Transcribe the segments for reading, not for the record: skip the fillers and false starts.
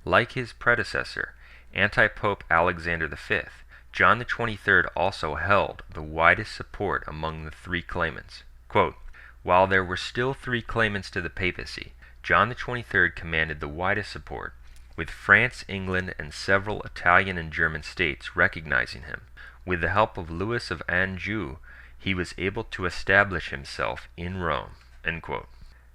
Like his predecessor, anti-Pope Alexander V, John XXIII also held the widest support among the three claimants. Quote, "While there were still three claimants to the papacy, John XXIII commanded the widest support, with France, England, and several Italian and German states recognizing him. With the help of Louis of Anjou, he was able to establish himself in Rome." End quote.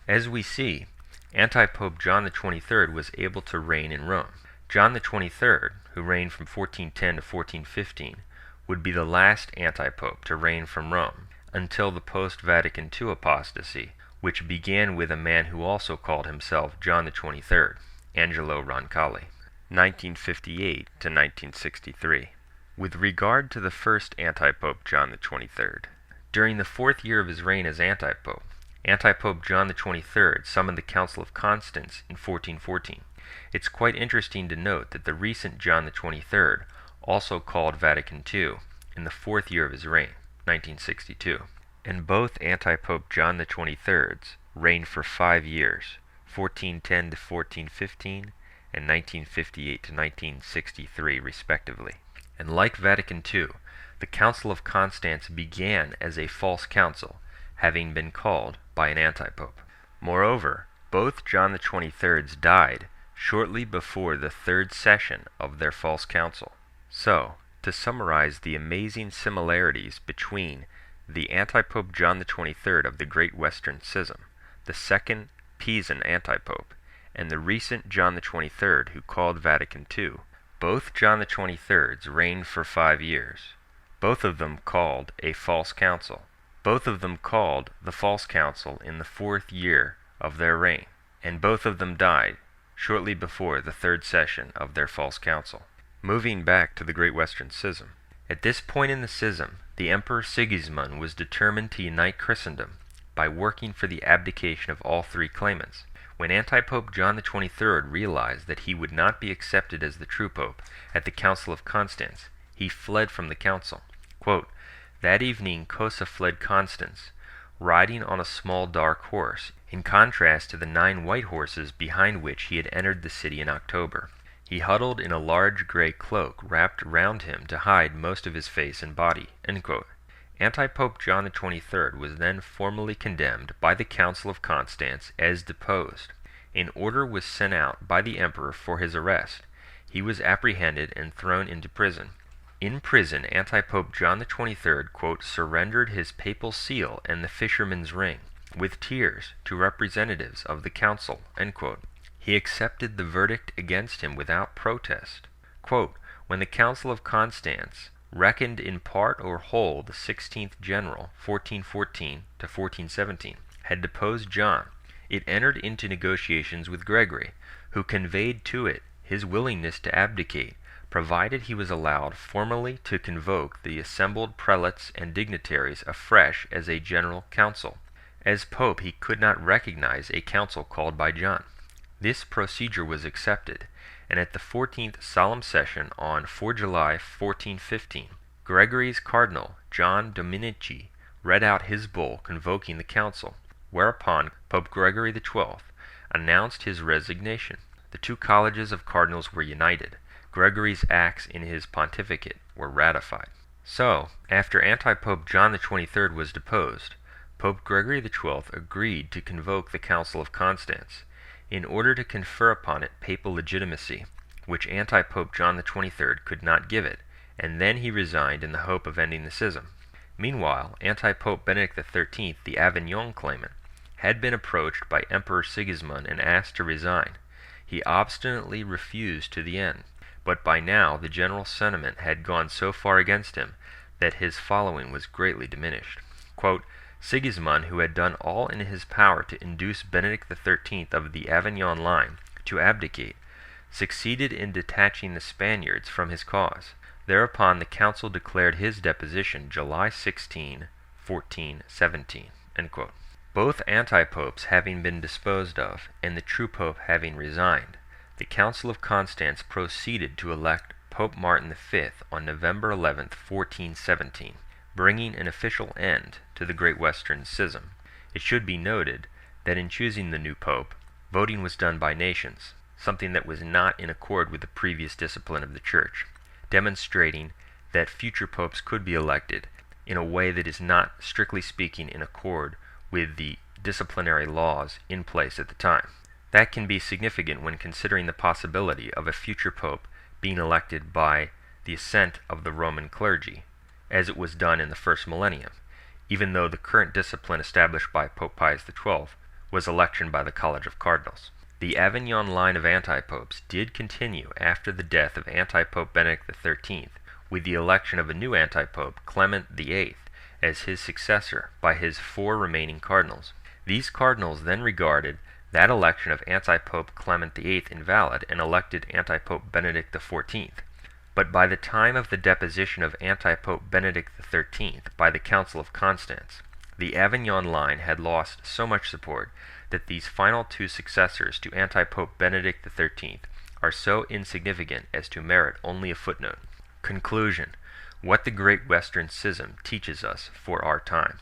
As we see, anti-Pope John XXIII was able to reign in Rome. John XXIII, who reigned from 1410 to 1415, would be the last anti-pope to reign from Rome, until the post-Vatican II apostasy, which began with a man who also called himself John XXIII, Angelo Roncalli, 1958 to 1963. With regard to the first anti-pope John XXIII, during the fourth year of his reign as anti-pope, anti-pope John XXIII summoned the Council of Constance in 1414. It's quite interesting to note that the recent John XXIII also called Vatican II in the fourth year of his reign, 1962. And both anti-pope John XXIII's reigned for 5 years, 1410 to 1415 and 1958 to 1963 respectively. And like Vatican II, the Council of Constance began as a false council, having been called by an anti-pope. Moreover, both John XXIII's died shortly before the third session of their false council. So, to summarize the amazing similarities between the anti-pope John XXIII of the Great Western Schism, the second Pisan anti-pope, and the recent John XXIII who called Vatican II, both John XXIII's reigned for 5 years. Both of them called a false council. Both of them called the false council in the fourth year of their reign, and both of them died shortly before the third session of their false council. Moving back to the Great Western Schism. At this point in the schism, the Emperor Sigismund was determined to unite Christendom by working for the abdication of all three claimants. When anti-pope John XXIII realized that he would not be accepted as the true pope at the Council of Constance, he fled from the council. Quote, "That evening Cosa fled Constance, riding on a small dark horse, in contrast to the 9 white horses behind which he had entered the city in October. He huddled in a large gray cloak wrapped round him to hide most of his face and body." End quote. Anti-Pope John XXIII was then formally condemned by the Council of Constance as deposed. An order was sent out by the emperor for his arrest. He was apprehended and thrown into prison. In prison, anti-Pope John XXIII, quote, "surrendered his papal seal and the fisherman's ring, with tears, to representatives of the council." End quote. He accepted the verdict against him without protest. Quote, "When the Council of Constance reckoned in part or whole the 16th General, 1414 to 1417, had deposed John, it entered into negotiations with Gregory, who conveyed to it his willingness to abdicate, provided he was allowed formally to convoke the assembled prelates and dignitaries afresh as a general council. As pope, he could not recognize a council called by John. This procedure was accepted, and at the 14th solemn session on 4 July 1415, Gregory's cardinal, John Dominici, read out his bull convoking the council, whereupon Pope Gregory XII announced his resignation. The 2 colleges of cardinals were united. Gregory's acts in his pontificate were ratified. So, after anti-Pope John XXIII was deposed, Pope Gregory XII agreed to convoke the Council of Constance, in order to confer upon it papal legitimacy, which anti-Pope John XXIII could not give it, and then he resigned in the hope of ending the schism. Meanwhile, anti-Pope Benedict XIII, the Avignon claimant, had been approached by Emperor Sigismund and asked to resign. He obstinately refused to the end, but by now the general sentiment had gone so far against him that his following was greatly diminished. Quote, "Sigismund, who had done all in his power to induce Benedict XIII of the Avignon line to abdicate, succeeded in detaching the Spaniards from his cause. Thereupon the council declared his deposition July 16, 1417." End quote. Both anti-popes having been disposed of, and the true pope having resigned, the Council of Constance proceeded to elect Pope Martin V on November 11, 1417. Bringing an official end to the Great Western Schism. It should be noted that in choosing the new pope, voting was done by nations. something that was not in accord with the previous discipline of the Church, demonstrating that future popes could be elected in a way that is not, strictly speaking, in accord with the disciplinary laws in place at the time. That can be significant when considering the possibility of a future pope being elected by the assent of the Roman clergy, as it was done in the first millennium, even though the current discipline established by Pope Pius XII was election by the College of Cardinals. The Avignon line of anti-popes did continue after the death of anti-pope Benedict XIII, with the election of a new anti-pope, Clement VIII, as his successor by his 4 remaining cardinals. These cardinals then regarded that election of anti-pope Clement VIII invalid and elected anti-pope Benedict XIV. But by the time of the deposition of anti-pope Benedict XIII by the Council of Constance, the Avignon line had lost so much support that these final 2 successors to anti-pope Benedict XIII are so insignificant as to merit only a footnote. Conclusion: what the Great Western Schism teaches us for our time.